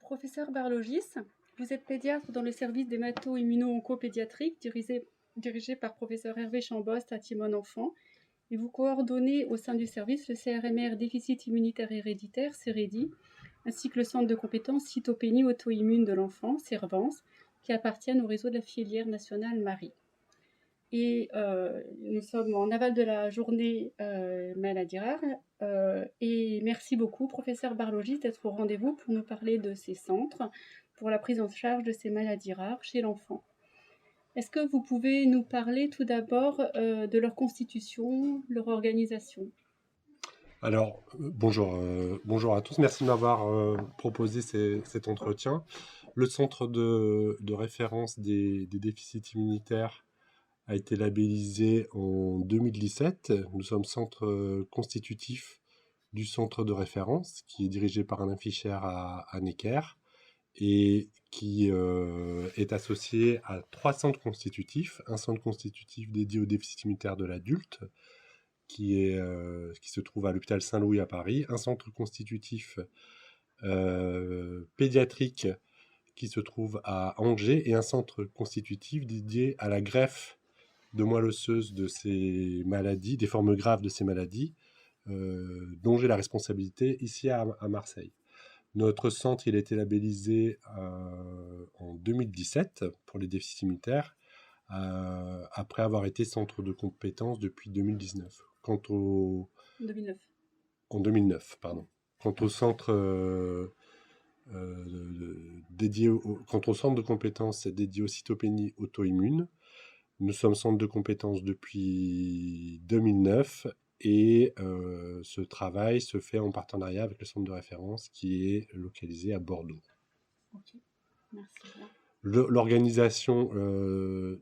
Professeur Barlogis, vous êtes pédiatre dans le service d'hémato-immuno-onco-pédiatrique dirigé par professeur Hervé Chambost à Timone Enfant et vous coordonnez au sein du service le CRMR déficit immunitaire héréditaire, CEREDI, ainsi que le centre de compétences cytopénie auto-immune de l'enfant, CERVANS, qui appartiennent au réseau de la filière nationale Marie. Et nous sommes en aval de la journée maladie rare. Et merci beaucoup, professeur Barlogis, d'être au rendez-vous pour nous parler de ces centres pour la prise en charge de ces maladies rares chez l'enfant. Est-ce que vous pouvez nous parler tout d'abord de leur constitution, leur organisation ? Alors, bonjour à tous. Merci de m'avoir proposé cet entretien. Le centre de référence des déficits immunitaires a été labellisé en 2017. Nous sommes centre constitutif du centre de référence qui est dirigé par Alain Fischer à Necker et qui est associé à 3 centres constitutifs. Un centre constitutif dédié au déficit immunitaire de l'adulte, qui se trouve à l'hôpital Saint-Louis à Paris, un centre constitutif pédiatrique qui se trouve à Angers et un centre constitutif dédié à la greffe de moelle osseuse de ces maladies, des formes graves de ces maladies, dont j'ai la responsabilité ici à Marseille. Notre centre, il a été labellisé en 2017 pour les déficits immunitaires, après avoir été centre de compétences depuis 2019. 2009. En 2009, pardon. Quant au centre quant au centre de compétences dédié aux cytopénies auto-immunes, nous sommes centre de compétences depuis 2009 et ce travail se fait en partenariat avec le centre de référence qui est localisé à Bordeaux. Ok, merci bien. L'organisation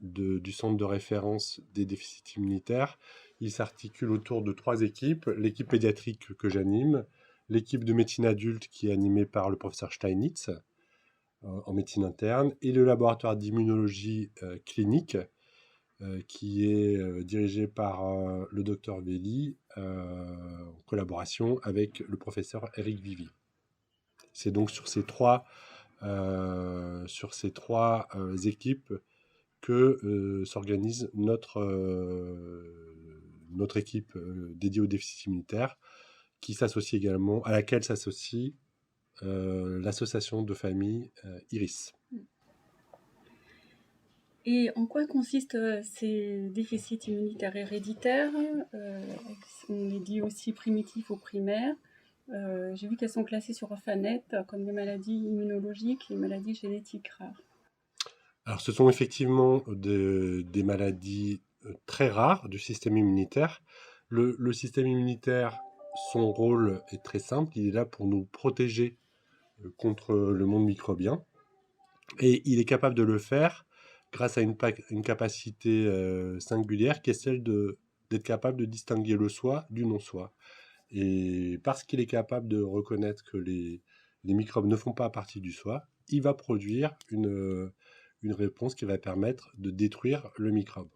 du centre de référence des déficits immunitaires, il s'articule autour de 3 équipes. L'équipe pédiatrique que j'anime, l'équipe de médecine adulte qui est animée par le professeur Steinitz en médecine interne, et le laboratoire d'immunologie clinique qui est dirigé par le docteur Velli en collaboration avec le professeur Eric Vivy. C'est donc sur ces trois équipes que s'organise notre équipe dédiée au déficit immunitaire, à laquelle s'associe l'association de famille Iris. Et en quoi consistent ces déficits immunitaires héréditaires On les dit aussi primitifs ou primaires. J'ai vu qu'elles sont classées sur Orphanet comme des maladies immunologiques et maladies génétiques rares. Alors, ce sont effectivement des maladies très rares du système immunitaire. Le système immunitaire, son rôle est très simple. Il est là pour nous protéger contre le monde microbien. Et il est capable de le faire grâce à une capacité singulière qui est celle d'être capable de distinguer le soi du non-soi. Et parce qu'il est capable de reconnaître que les microbes ne font pas partie du soi, il va produire une réponse qui va permettre de détruire le microbe.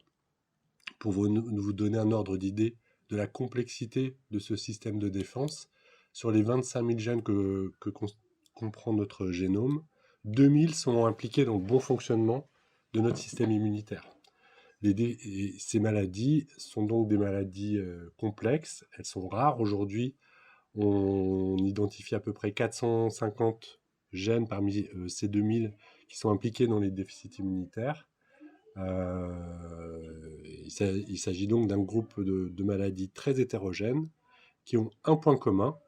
Pour vous donner un ordre d'idée de la complexité de ce système de défense, sur les 25 000 gènes que comprend notre génome, 2000 sont impliqués dans le bon fonctionnement de notre système immunitaire. Ces maladies sont donc des maladies complexes, elles sont rares. Aujourd'hui, on identifie à peu près 450 gènes parmi ces 2000 qui sont impliqués dans les déficits immunitaires. Il s'agit donc d'un groupe de maladies très hétérogènes qui ont un point commun.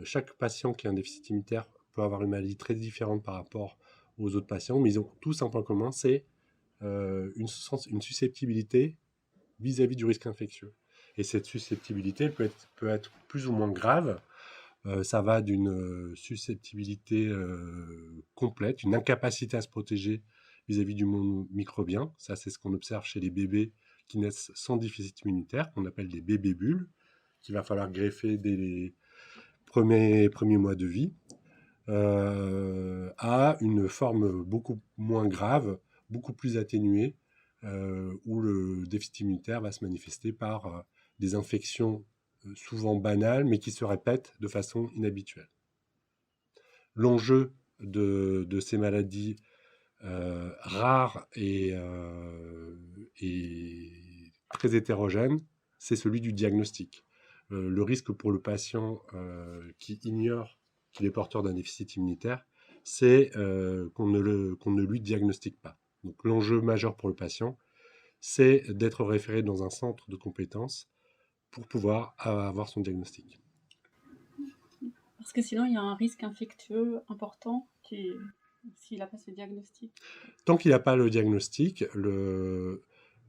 Chaque patient qui a un déficit immunitaire peut avoir une maladie très différente par rapport aux autres patients, mais ils ont tous un point commun, c'est une susceptibilité vis-à-vis du risque infectieux. Et cette susceptibilité peut être plus ou moins grave. Ça va d'une susceptibilité complète, une incapacité à se protéger vis-à-vis du monde microbien. Ça, c'est ce qu'on observe chez les bébés qui naissent sans déficit immunitaire, qu'on appelle des bébés bulles, qu'il va falloir greffer dès les premiers mois de vie, à une forme beaucoup moins grave, beaucoup plus atténuée, où le déficit immunitaire va se manifester par des infections souvent banales, mais qui se répètent de façon inhabituelle. L'enjeu de ces maladies rares et très hétérogènes, c'est celui du diagnostic. Le risque pour le patient qui ignore qu'il est porteur d'un déficit immunitaire, c'est qu'on ne lui diagnostique pas. Donc l'enjeu majeur pour le patient, c'est d'être référé dans un centre de compétences pour pouvoir avoir son diagnostic. Parce que sinon, il y a un risque infectieux important s'il n'a pas ce diagnostic. Tant qu'il n'a pas le diagnostic,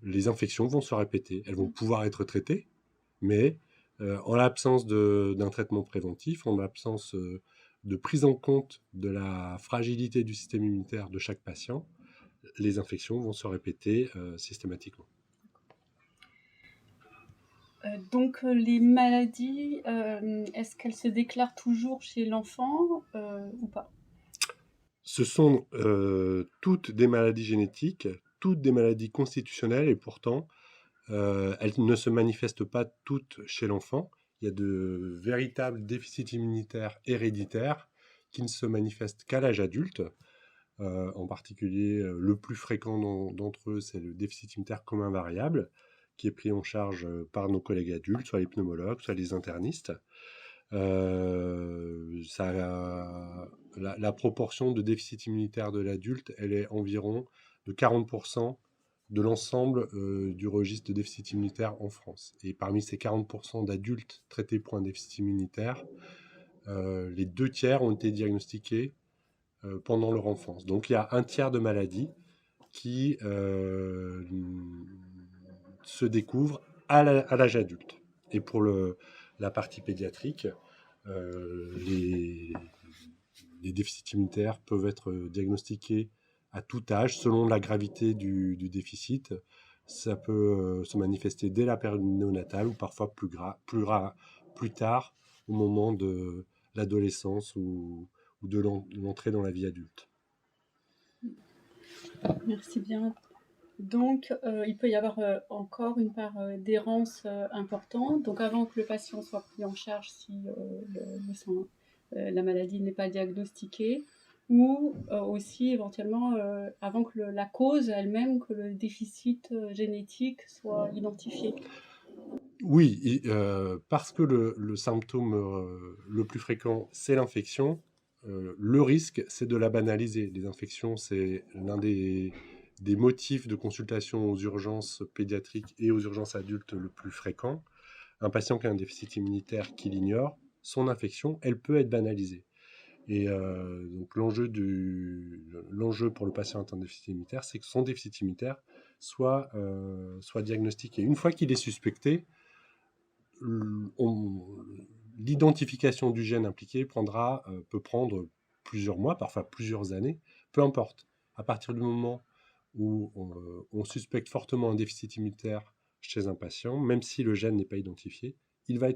les infections vont se répéter. Elles vont pouvoir être traitées, mais en l'absence d'un traitement préventif, en l'absence de prise en compte de la fragilité du système immunitaire de chaque patient, les infections vont se répéter systématiquement. Donc les maladies, est-ce qu'elles se déclarent toujours chez l'enfant ou pas? Ce sont toutes des maladies génétiques, toutes des maladies constitutionnelles, et pourtant, elles ne se manifestent pas toutes chez l'enfant. Il y a de véritables déficits immunitaires héréditaires qui ne se manifestent qu'à l'âge adulte. En particulier, le plus fréquent d'entre eux, c'est le déficit immunitaire commun variable, qui est pris en charge par nos collègues adultes, soit les pneumologues, soit les internistes. La proportion de déficit immunitaire de l'adulte, elle est environ de 40% de l'ensemble du registre de déficit immunitaire en France. Et parmi ces 40% d'adultes traités pour un déficit immunitaire, les 2 tiers ont été diagnostiqués pendant leur enfance. Donc il y a un tiers de maladies qui se découvrent à l'âge adulte. Et pour la partie pédiatrique, les déficits immunitaires peuvent être diagnostiqués à tout âge selon la gravité du déficit. Ça peut se manifester dès la période néonatale ou parfois plus tard au moment de l'adolescence ou de l'entrée dans la vie adulte. Merci bien. Donc, il peut y avoir encore une part d'errance importante. Donc, avant que le patient soit pris en charge si la maladie n'est pas diagnostiquée, ou aussi éventuellement avant que la cause elle-même, que le déficit génétique soit identifié. Oui, parce que le symptôme le plus fréquent, c'est l'infection, le risque, c'est de la banaliser. Les infections, c'est l'un des motifs de consultation aux urgences pédiatriques et aux urgences adultes le plus fréquent. Un patient qui a un déficit immunitaire qui l'ignore, son infection, elle peut être banalisée. Et donc l'enjeu pour le patient atteint de déficit immunitaire, c'est que son déficit immunitaire soit diagnostiqué. Une fois qu'il est suspecté, l'identification du gène impliqué peut prendre plusieurs mois, parfois plusieurs années, peu importe. À partir du moment où on suspecte fortement un déficit immunitaire chez un patient, même si le gène n'est pas identifié, il va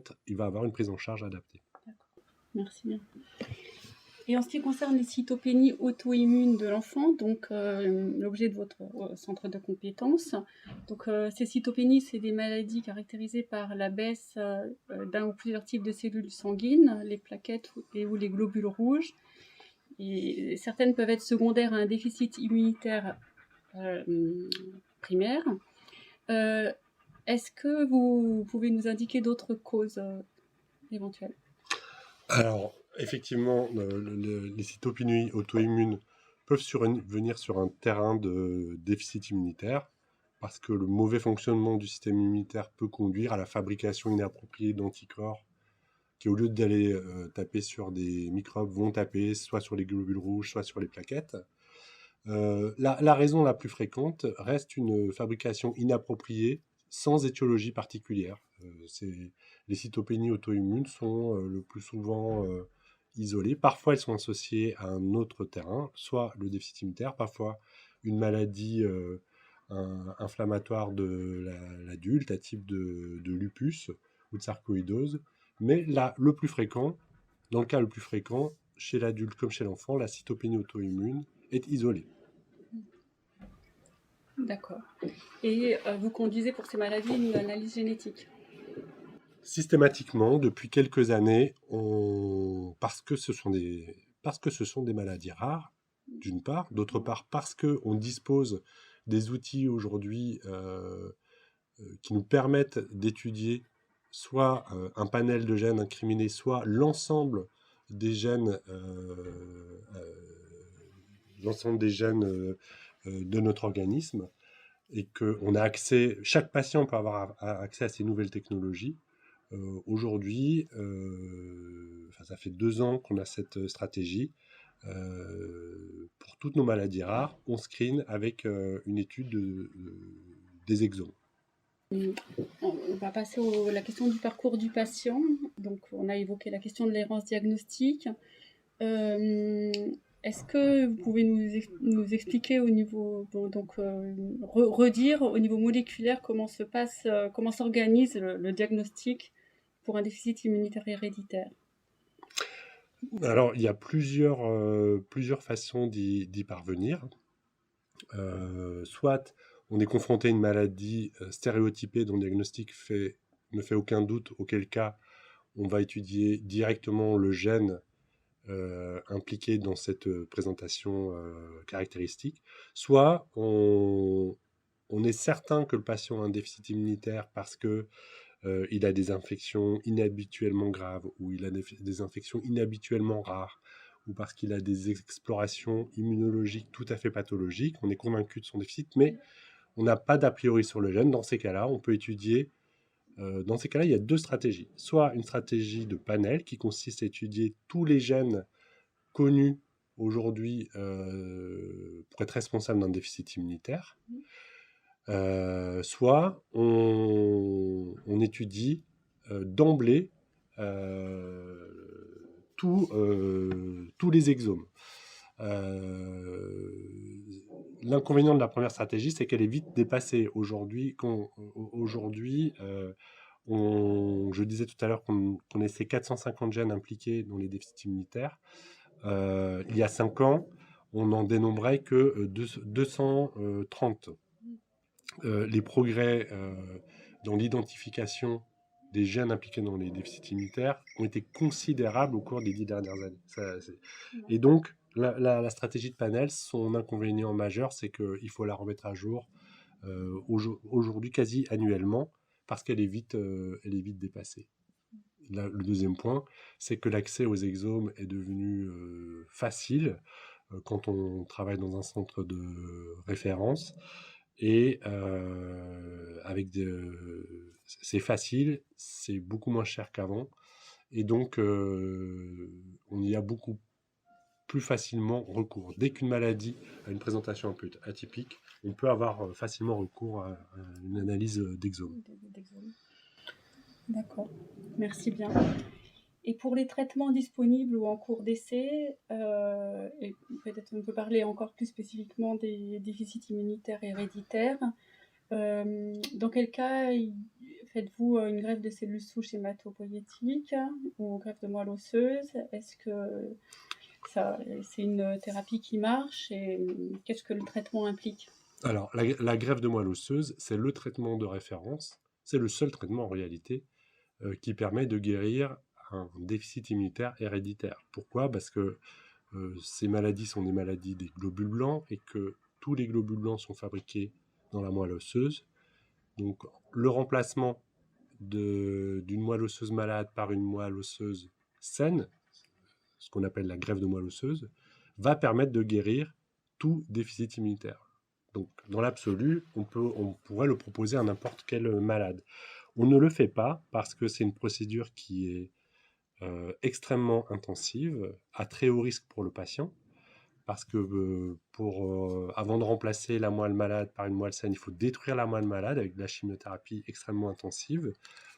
avoir une prise en charge adaptée. D'accord. Merci bien. Et en ce qui concerne les cytopénies auto-immunes de l'enfant, donc l'objet de votre centre de compétences, donc ces cytopénies, c'est des maladies caractérisées par la baisse d'un ou plusieurs types de cellules sanguines, les plaquettes ou les globules rouges. Et certaines peuvent être secondaires à un déficit immunitaire primaire. Est-ce que vous pouvez nous indiquer d'autres causes éventuelles? Alors, effectivement, les cytopénies auto-immunes peuvent venir sur un terrain de déficit immunitaire parce que le mauvais fonctionnement du système immunitaire peut conduire à la fabrication inappropriée d'anticorps qui, au lieu d'aller taper sur des microbes, vont taper soit sur les globules rouges, soit sur les plaquettes. La raison la plus fréquente reste une fabrication inappropriée sans étiologie particulière. Les cytopénies auto-immunes sont le plus souvent isolées. Parfois, elles sont associées à un autre terrain, soit le déficit immunitaire, parfois une maladie inflammatoire de l'adulte, à type de lupus ou de sarcoïdose. Mais là, dans le cas le plus fréquent, chez l'adulte comme chez l'enfant, la cytopénie auto-immune est isolée. D'accord. Et vous conduisez pour ces maladies une analyse génétique? Systématiquement, depuis quelques années, parce que ce sont parce que ce sont des maladies rares, d'une part. D'autre part, parce qu'on dispose des outils aujourd'hui qui nous permettent d'étudier soit un panel de gènes incriminés, soit l'ensemble des gènes, de notre organisme, et qu'on a accès, chaque patient peut avoir accès à ces nouvelles technologies. Aujourd'hui, ça fait 2 ans qu'on a cette stratégie. Pour toutes nos maladies rares, on screen avec une étude des exomes. On va passer à la question du parcours du patient. Donc, on a évoqué la question de l'errance diagnostique. Est-ce que vous pouvez nous expliquer au niveau, redire au niveau moléculaire comment s'organise le diagnostic pour un déficit immunitaire héréditaire? Alors, il y a plusieurs façons d'y parvenir. Soit on est confronté à une maladie stéréotypée dont le diagnostic ne fait aucun doute, auquel cas on va étudier directement le gène impliqué dans cette présentation caractéristique. Soit on est certain que le patient a un déficit immunitaire parce que il a des infections inhabituellement graves, ou il a des infections inhabituellement rares, ou parce qu'il a des explorations immunologiques tout à fait pathologiques. On est convaincu de son déficit, mais on n'a pas d'a priori sur le gène. Dans ces cas-là, on peut étudier. Dans ces cas-là, il y a 2 stratégies. Soit une stratégie de panel qui consiste à étudier tous les gènes connus aujourd'hui pour être responsable d'un déficit immunitaire. Soit on étudie d'emblée tous les exomes. L'inconvénient de la première stratégie, c'est qu'elle est vite dépassée. Aujourd'hui, je disais tout à l'heure qu'on connaissait 450 gènes impliqués dans les déficits immunitaires. Il y a 5 ans, on n'en dénombrait que 230. Les progrès dans l'identification des gènes impliqués dans les déficits immunitaires ont été considérables au cours des 10 dernières années. Et donc, la stratégie de panel, son inconvénient majeur, c'est qu'il faut la remettre à jour aujourd'hui quasi annuellement, parce qu'elle est vite dépassée. Le deuxième point, c'est que l'accès aux exomes est devenu facile quand on travaille dans un centre de référence. Et c'est facile, c'est beaucoup moins cher qu'avant. Et donc, on y a beaucoup plus facilement recours. Dès qu'une maladie a une présentation un peu atypique, on peut avoir facilement recours à une analyse d'exome. D'accord, merci bien. Et pour les traitements disponibles ou en cours d'essai, et peut-être on peut parler encore plus spécifiquement des déficits immunitaires héréditaires, dans quel cas faites-vous une greffe de cellules souches hématopoïétiques ou greffe de moelle osseuse? Est-ce que c'est une thérapie qui marche, et qu'est-ce que le traitement implique? Alors, la greffe de moelle osseuse, c'est le traitement de référence, c'est le seul traitement en réalité qui permet de guérir un déficit immunitaire héréditaire. Pourquoi? Parce que ces maladies sont des maladies des globules blancs, et que tous les globules blancs sont fabriqués dans la moelle osseuse. Donc, le remplacement d'une moelle osseuse malade par une moelle osseuse saine, ce qu'on appelle la greffe de moelle osseuse, va permettre de guérir tout déficit immunitaire. Donc, dans l'absolu, on pourrait le proposer à n'importe quel malade. On ne le fait pas parce que c'est une procédure qui est extrêmement intensive, à très haut risque pour le patient, parce que avant de remplacer la moelle malade par une moelle saine, il faut détruire la moelle malade avec de la chimiothérapie extrêmement intensive.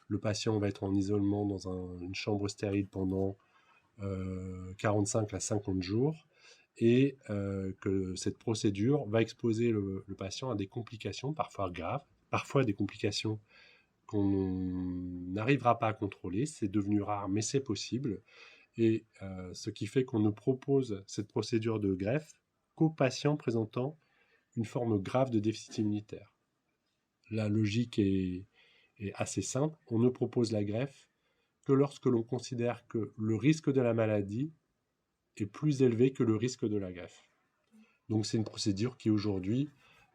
Le patient va être en isolement dans une chambre stérile pendant 45 à 50 jours, et que cette procédure va exposer le patient à des complications parfois graves, parfois des complications qu'on n'arrivera pas à contrôler. C'est devenu rare, mais c'est possible. Et ce qui fait qu'on ne propose cette procédure de greffe qu'aux patients présentant une forme grave de déficit immunitaire. La logique est assez simple. On ne propose la greffe que lorsque l'on considère que le risque de la maladie est plus élevé que le risque de la greffe. Donc c'est une procédure qui aujourd'hui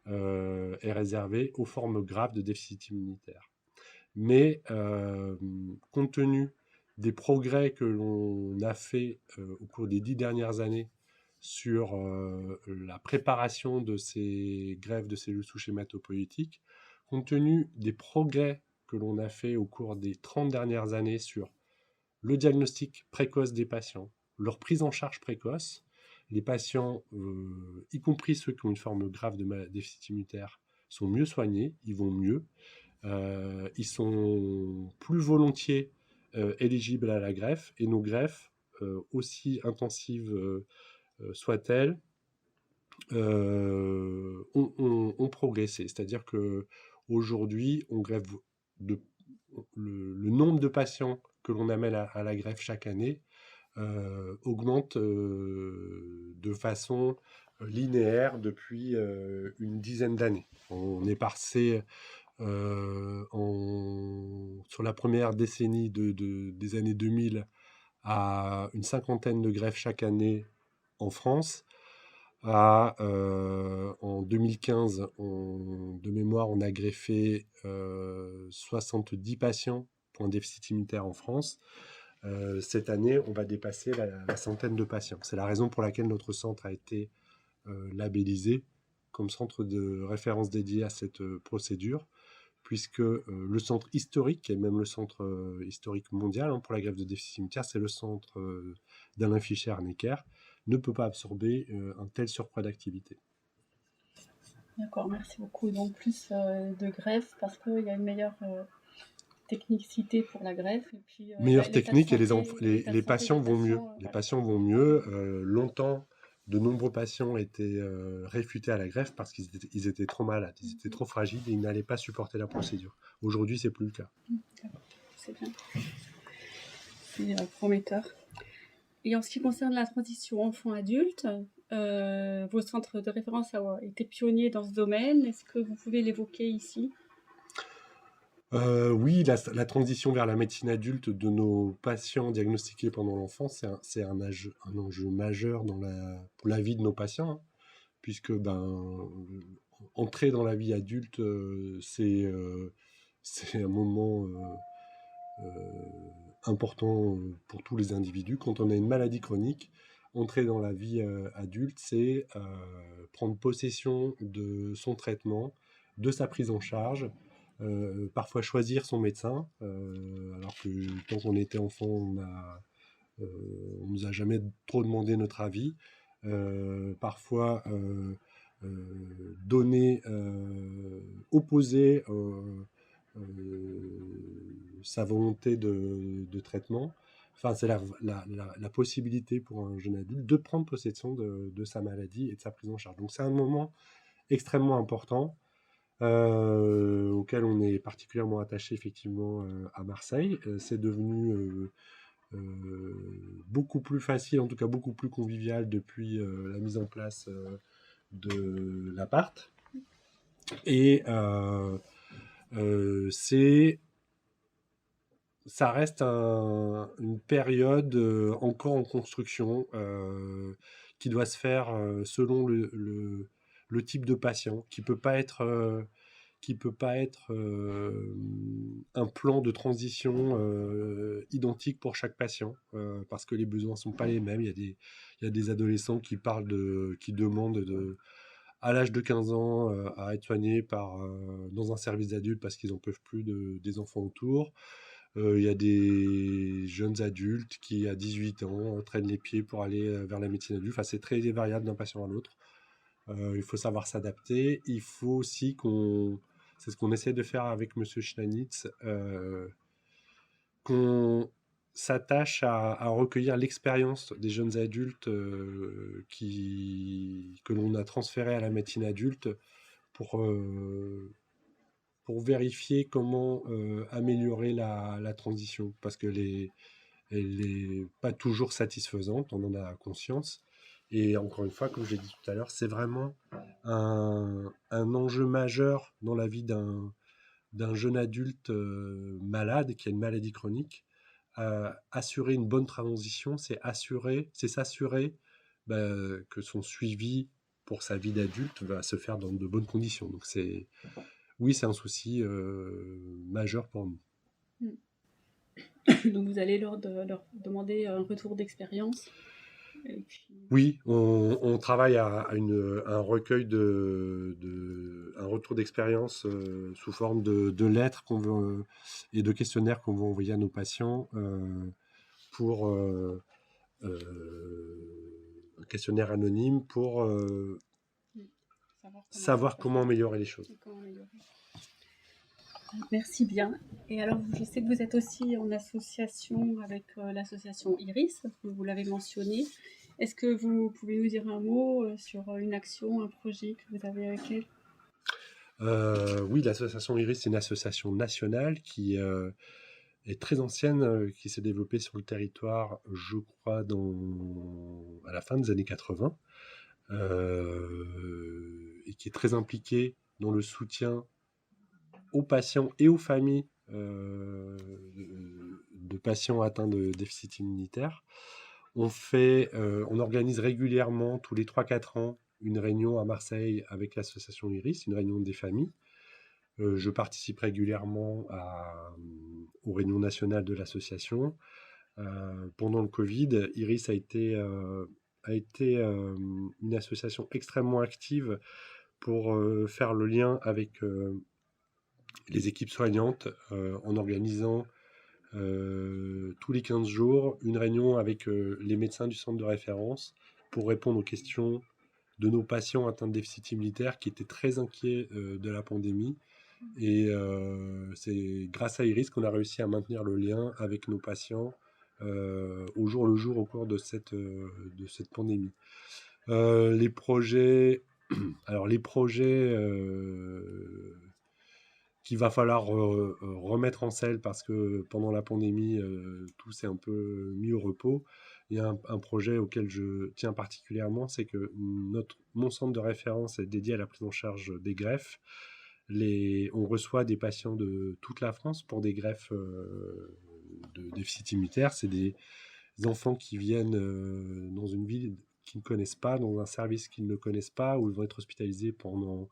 est réservée aux formes graves de déficit immunitaire. Mais compte tenu des progrès que l'on a fait au cours des 10 dernières années sur la préparation de ces greffes de cellules souches hématopoïétiques, compte tenu des progrès que l'on a fait au cours des 30 dernières années sur le diagnostic précoce des patients, leur prise en charge précoce, les patients, y compris ceux qui ont une forme grave de déficit immunitaire, sont mieux soignés, ils vont mieux, ils sont plus volontiers éligibles à la greffe, et nos greffes, aussi intensives soient-elles, ont progressé. C'est-à-dire qu'aujourd'hui, on greffe le nombre de patients que l'on amène à la greffe chaque année augmente de façon linéaire depuis une dizaine d'années. On est passé sur la première décennie des années 2000 à une cinquantaine de greffes chaque année en France. En 2015, de mémoire, on a greffé 70 patients pour un déficit immunitaire en France. Cette année, on va dépasser la centaine de patients. C'est la raison pour laquelle notre centre a été labellisé comme centre de référence dédié à cette procédure, puisque le centre historique, qui est même le centre historique mondial pour la greffe de déficit immunitaire, c'est le centre d'Alain Fischer-Necker, ne peut pas absorber un tel surcroît d'activité. D'accord, merci beaucoup. Donc plus de greffe parce qu'il y a une meilleure technicité pour la greffe. Et puis, meilleure technique, et les patients vont mieux. Voilà. Les patients vont mieux. Longtemps, de nombreux patients étaient réfutés à la greffe parce qu'ils étaient trop malades, ils étaient trop fragiles et ils n'allaient pas supporter la procédure. Aujourd'hui, c'est plus le cas. D'accord, c'est bien. C'est prometteur. Et en ce qui concerne la transition enfant-adulte, vos centres de référence ont été pionniers dans ce domaine. Est-ce que vous pouvez l'évoquer ici ? Oui, la transition vers la médecine adulte de nos patients diagnostiqués pendant l'enfance, c'est un enjeu majeur pour la vie de nos patients, puisque entrer dans la vie adulte, c'est un moment important pour tous les individus. Quand on a une maladie chronique, entrer dans la vie adulte, c'est prendre possession de son traitement, de sa prise en charge, parfois choisir son médecin, alors que quand on était enfant, on nous a jamais trop demandé notre avis. Parfois opposer sa volonté de traitement. Enfin, c'est la possibilité pour un jeune adulte de prendre possession de sa maladie et de sa prise en charge. Donc c'est un moment extrêmement important auquel on est particulièrement attaché effectivement à Marseille. C'est devenu beaucoup plus facile, en tout cas beaucoup plus convivial depuis la mise en place de l'appart. Et ça reste une période encore en construction qui doit se faire selon le type de patient, qui peut pas être un plan de transition identique pour chaque patient parce que les besoins sont pas les mêmes. Il y a des adolescents qui demandent à l'âge de 15 ans à être soignés dans un service d'adulte parce qu'ils n'en peuvent plus des enfants autour. Il y a des jeunes adultes qui, à 18 ans, traînent les pieds pour aller vers la médecine adulte. Enfin, c'est très variable d'un patient à l'autre. Il faut savoir s'adapter. Il faut aussi c'est ce qu'on essaie de faire avec M. Schnanitz, qu'on s'attache à recueillir l'expérience des jeunes adultes que l'on a transférés à la médecine adulte pour vérifier comment améliorer la transition, parce qu'elle n'est pas toujours satisfaisante, on en a conscience. Et encore une fois, comme je l'ai dit tout à l'heure, c'est vraiment un enjeu majeur dans la vie d'un jeune adulte malade, qui a une maladie chronique, assurer une bonne transition, c'est s'assurer que son suivi pour sa vie d'adulte va se faire dans de bonnes conditions. Donc oui, c'est un souci majeur pour nous. Donc vous allez leur demander un retour d'expérience. Et puis... Oui, on travaille à un recueil un retour d'expérience sous forme de lettres et de questionnaires qu'on va envoyer à nos patients pour un questionnaire anonyme pour savoir comment améliorer les choses. Merci bien. Et alors, je sais que vous êtes aussi en association avec l'association Iris, vous l'avez mentionné. Est-ce que vous pouvez nous dire un mot sur une action, un projet que vous avez avec elle ? Oui, l'association Iris, c'est une association nationale qui est très ancienne, qui s'est développée sur le territoire, je crois, à la fin des années 80, et qui est très impliquée dans le soutien aux patients et aux familles de patients atteints de déficit immunitaire. On organise régulièrement, tous les 3-4 ans, une réunion à Marseille avec l'association Iris, une réunion des familles. Je participe régulièrement aux réunions nationales de l'association. Pendant le Covid, Iris a été une association extrêmement active pour faire le lien avec les équipes soignantes en organisant tous les 15 jours une réunion avec les médecins du centre de référence pour répondre aux questions de nos patients atteints de déficit immunitaire qui étaient très inquiets de la pandémie. Et c'est grâce à Iris qu'on a réussi à maintenir le lien avec nos patients au jour le jour au cours de cette pandémie. Les projets qu'il va falloir remettre en selle parce que pendant la pandémie, tout s'est un peu mis au repos. Il y a un projet auquel je tiens particulièrement, c'est que mon centre de référence est dédié à la prise en charge des greffes. On reçoit des patients de toute la France pour des greffes de déficit immunitaire. C'est des enfants qui viennent dans une ville qu'ils ne connaissent pas, dans un service qu'ils ne connaissent pas, où ils vont être hospitalisés pendant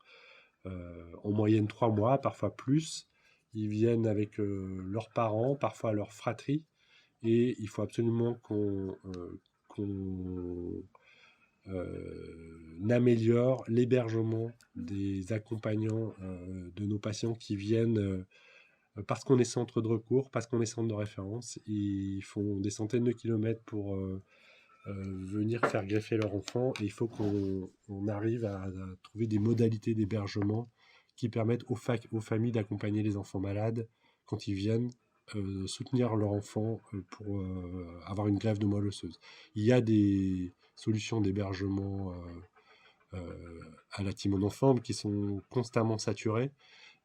en moyenne 3 mois, parfois plus. Ils viennent avec leurs parents, parfois leur fratrie, et il faut absolument qu'on améliore l'hébergement des accompagnants de nos patients qui viennent parce qu'on est centre de recours, parce qu'on est centre de référence. Ils font des centaines de kilomètres pour venir faire greffer leur enfant, et il faut qu'on arrive à trouver des modalités d'hébergement qui permettent aux familles d'accompagner les enfants malades quand ils viennent soutenir leur enfant pour avoir une greffe de moelle osseuse. Il y a des solutions d'hébergement à la Timone Enfant qui sont constamment saturées,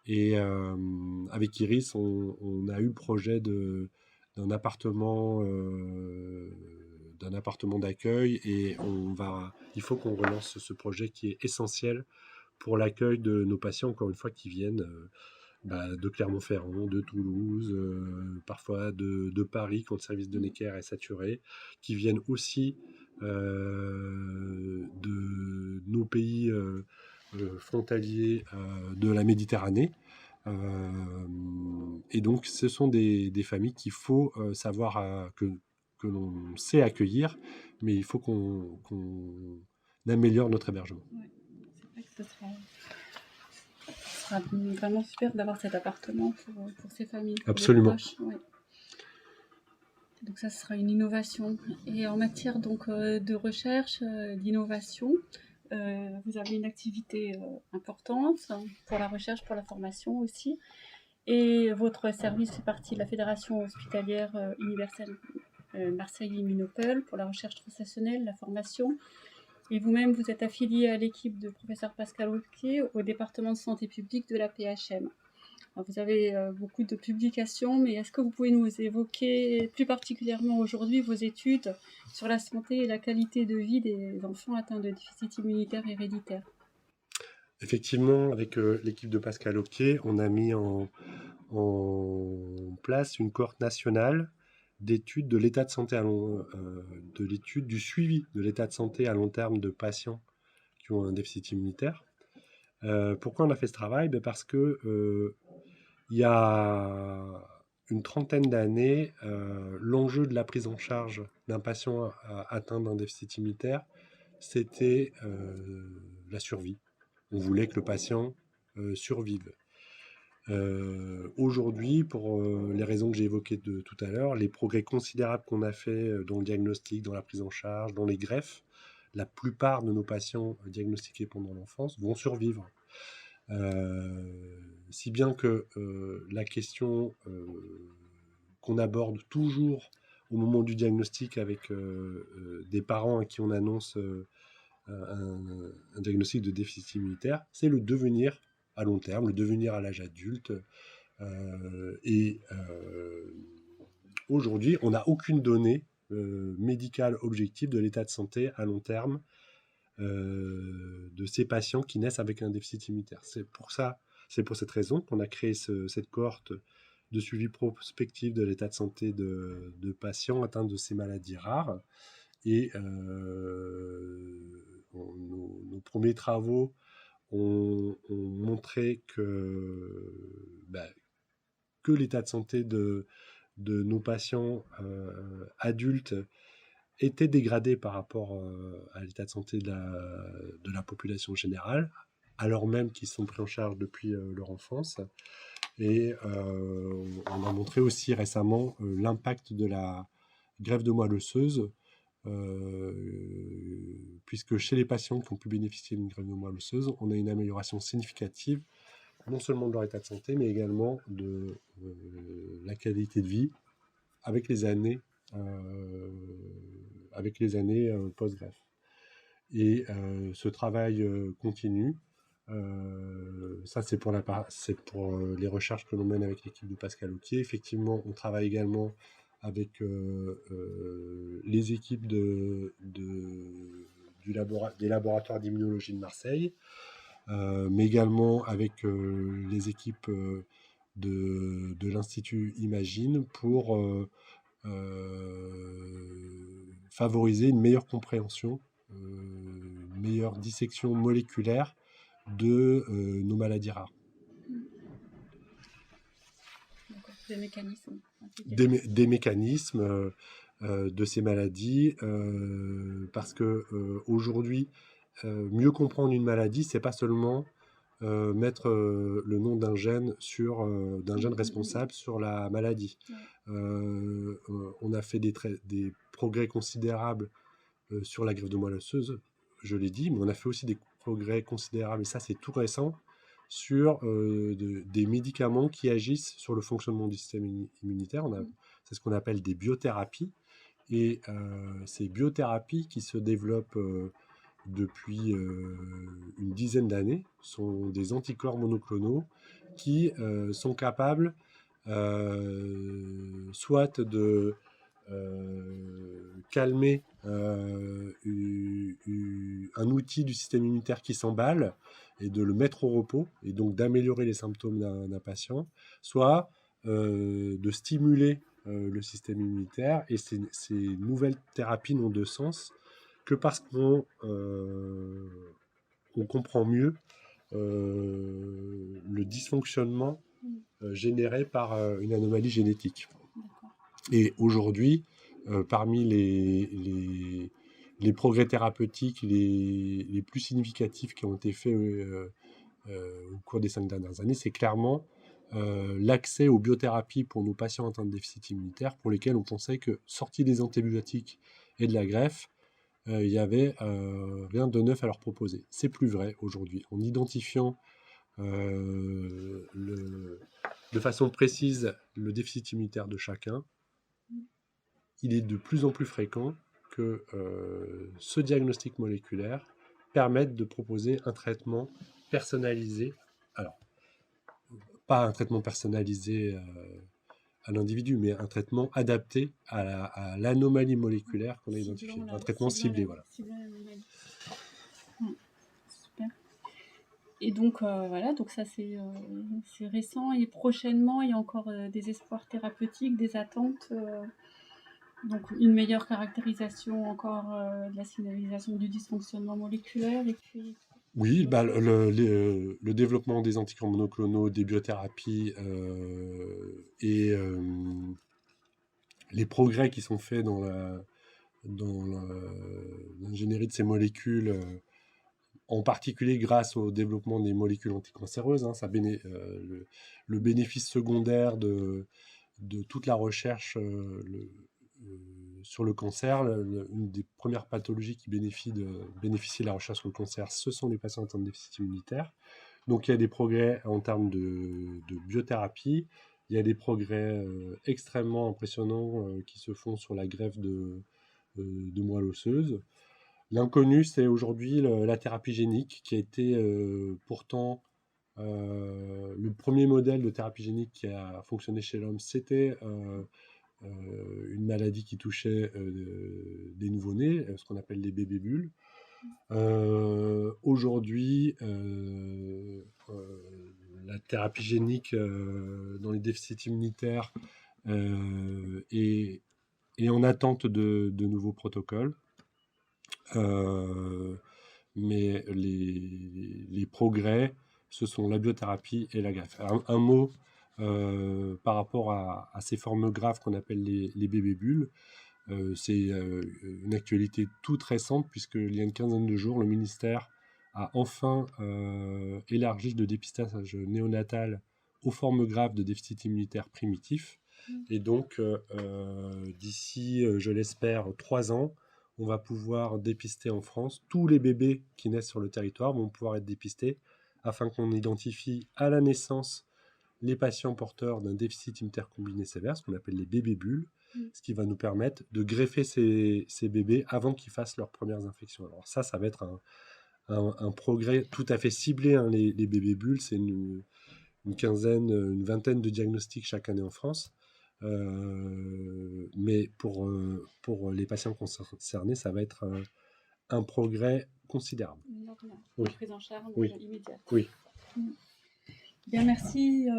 et avec Iris on a eu le projet d'un appartement d'accueil, et il faut qu'on relance ce projet qui est essentiel pour l'accueil de nos patients, encore une fois, qui viennent de Clermont-Ferrand, de Toulouse, parfois de Paris quand le service de Necker est saturé, qui viennent aussi de nos pays frontaliers de la Méditerranée. Et donc ce sont des familles qu'il faut savoir que l'on sait accueillir, mais il faut qu'on améliore notre hébergement. Ouais, c'est vrai que ce sera vraiment super d'avoir cet appartement pour ces familles. Absolument. Ouais. Donc ça sera une innovation. Et en matière donc de recherche, d'innovation, vous avez une activité importante pour la recherche, pour la formation aussi. Et votre service fait partie de la Fédération hospitalière universelle Marseille Immunopol pour la recherche translationnelle, la formation. Et vous-même, vous êtes affilié à l'équipe de professeur Pascal Auquier au département de santé publique de la PHM. Alors, vous avez beaucoup de publications, mais est-ce que vous pouvez nous évoquer plus particulièrement aujourd'hui vos études sur la santé et la qualité de vie des enfants atteints de déficit immunitaire héréditaire ? Effectivement, avec l'équipe de Pascal Auquier, on a mis en place une cohorte nationale d'étude de l'état de santé de l'étude du suivi de l'état de santé à long terme de patients qui ont un déficit immunitaire. Pourquoi on a fait ce travail? Parce que il y a une trentaine d'années, l'enjeu de la prise en charge d'un patient atteint d'un déficit immunitaire, c'était la survie. On voulait que le patient survive. Aujourd'hui, pour les raisons que j'ai évoquées tout à l'heure, les progrès considérables qu'on a fait dans le diagnostic, dans la prise en charge, dans les greffes, la plupart de nos patients diagnostiqués pendant l'enfance vont survivre. Si bien que la question qu'on aborde toujours au moment du diagnostic avec des parents à qui on annonce un diagnostic de déficit immunitaire, c'est le devenir à long terme, le devenir à l'âge adulte. Aujourd'hui, on n'a aucune donnée médicale objective de l'état de santé à long terme de ces patients qui naissent avec un déficit immunitaire. C'est pour cette raison qu'on a créé cette cohorte de suivi prospectif de l'état de santé de patients atteints de ces maladies rares. Et nos premiers travaux ont montré que l'état de santé de nos patients adultes était dégradé par rapport à l'état de santé de la population générale, alors même qu'ils sont pris en charge depuis leur enfance. Et on a montré aussi récemment l'impact de la greffe de moelle osseuse, puisque chez les patients qui ont pu bénéficier d'une greffe de moelle osseuse, on a une amélioration significative, non seulement de leur état de santé, mais également de la qualité de vie avec les années post-greffe. Et ce travail continue. Ça, c'est pour les recherches que l'on mène avec l'équipe de Pascal Auquier. Effectivement, on travaille également avec les équipes des laboratoires d'immunologie de Marseille, mais également avec les équipes de l'Institut Imagine pour favoriser une meilleure compréhension, une meilleure dissection moléculaire de nos maladies rares. Des mécanismes. Des mécanismes de ces maladies, parce que aujourd'hui, mieux comprendre une maladie, c'est pas seulement mettre le nom d'un gène responsable sur la maladie. On a fait des progrès considérables sur la greffe de moelle osseuse, je l'ai dit, mais on a fait aussi des progrès considérables, et ça c'est tout récent, sur des médicaments qui agissent sur le fonctionnement du système immunitaire. C'est ce qu'on appelle des biothérapies, et ces biothérapies qui se développent depuis une dizaine d'années sont des anticorps monoclonaux qui sont capables soit de calmer un outil du système immunitaire qui s'emballe et de le mettre au repos, et donc d'améliorer les symptômes d'un patient, soit de stimuler le système immunitaire. Et ces nouvelles thérapies n'ont de sens que parce qu'on comprend mieux le dysfonctionnement généré par une anomalie génétique. Et aujourd'hui, parmi les progrès thérapeutiques les plus significatifs qui ont été faits au cours des 5 dernières années, c'est clairement l'accès aux biothérapies pour nos patients atteints de déficit immunitaire, pour lesquels on pensait que, sortis des antibiotiques et de la greffe, il n'y avait rien de neuf à leur proposer. C'est plus vrai aujourd'hui. En identifiant de façon précise le déficit immunitaire de chacun, il est de plus en plus fréquent que ce diagnostic moléculaire permette de proposer un traitement personnalisé. Alors, pas un traitement personnalisé à l'individu, mais un traitement adapté à l'anomalie moléculaire qu'on a identifiée. Un traitement ciblé, voilà. Super. Et donc, voilà, donc ça c'est récent, et prochainement, il y a encore des espoirs thérapeutiques, des attentes Donc une meilleure caractérisation encore de la signalisation du dysfonctionnement moléculaire et puis Oui, d'autres choses. le développement des anticorps monoclonaux, des biothérapies et les progrès qui sont faits dans l'ingénierie de ces molécules, en particulier grâce au développement des molécules anticancéreuses, hein, le bénéfice secondaire de toute la recherche sur le cancer, une des premières pathologies qui bénéficie de la recherche sur le cancer, ce sont les patients atteints de déficit immunitaire. Donc il y a des progrès en termes de biothérapie, il y a des progrès extrêmement impressionnants qui se font sur la greffe de moelle osseuse. L'inconnu, c'est aujourd'hui la thérapie génique, qui a été pourtant le premier modèle de thérapie génique qui a fonctionné chez l'homme. C'était une maladie qui touchait des nouveau-nés, ce qu'on appelle les bébés bulles. Aujourd'hui, la thérapie génique dans les déficits immunitaires est en attente de nouveaux protocoles. Mais les progrès, ce sont la biothérapie et la greffe. Un mot par rapport à ces formes graves qu'on appelle les bébés bulles. C'est une actualité toute récente, puisqu'il y a une quinzaine de jours, le ministère a enfin élargi le dépistage néonatal aux formes graves de déficit immunitaire primitif. Et donc, d'ici, je l'espère, 3 ans, on va pouvoir dépister en France. Tous les bébés qui naissent sur le territoire vont pouvoir être dépistés afin qu'on identifie à la naissance les patients porteurs d'un déficit immunitaire combiné sévère, ce qu'on appelle les bébés bulles, ce qui va nous permettre de greffer ces bébés avant qu'ils fassent leurs premières infections. Alors ça va être un progrès tout à fait ciblé, hein, les bébés bulles, c'est une quinzaine, une vingtaine de diagnostics chaque année en France. Mais pour les patients concernés, ça va être un progrès considérable. Normal. Oui. Prise en charge immédiate. Oui. Bien, merci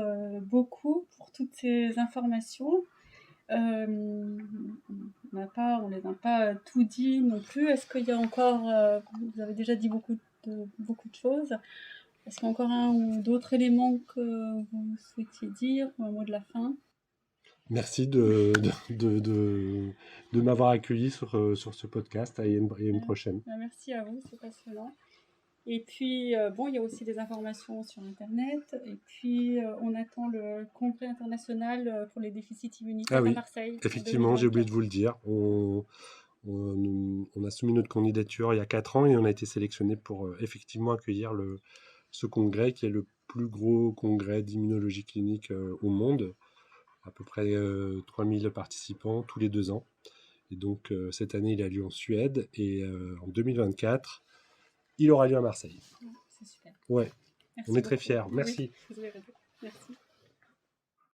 beaucoup pour toutes ces informations. On les a pas tout dit non plus. Est-ce qu'il y a encore, vous avez déjà dit beaucoup de choses. Est-ce qu'il y a encore un ou d'autres éléments que vous souhaitiez dire, ou un mot de la fin? Merci de m'avoir accueilli sur ce podcast. Et une prochaine. Merci à vous, c'est passionnant. Et puis, il y a aussi des informations sur Internet. Et puis, on attend le congrès international pour les déficits immunitaires à Marseille. Effectivement, j'ai oublié de vous le dire. On a soumis notre candidature il y a 4 ans et on a été sélectionné pour effectivement accueillir ce congrès qui est le plus gros congrès d'immunologie clinique au monde. À peu près 3000 participants tous les 2 ans. Et donc, cette année, il a lieu en Suède. Et en 2024, il aura lieu à Marseille. C'est super. Ouais, Merci on est très beaucoup. fiers. Merci. Oui, vous avez raison. Merci.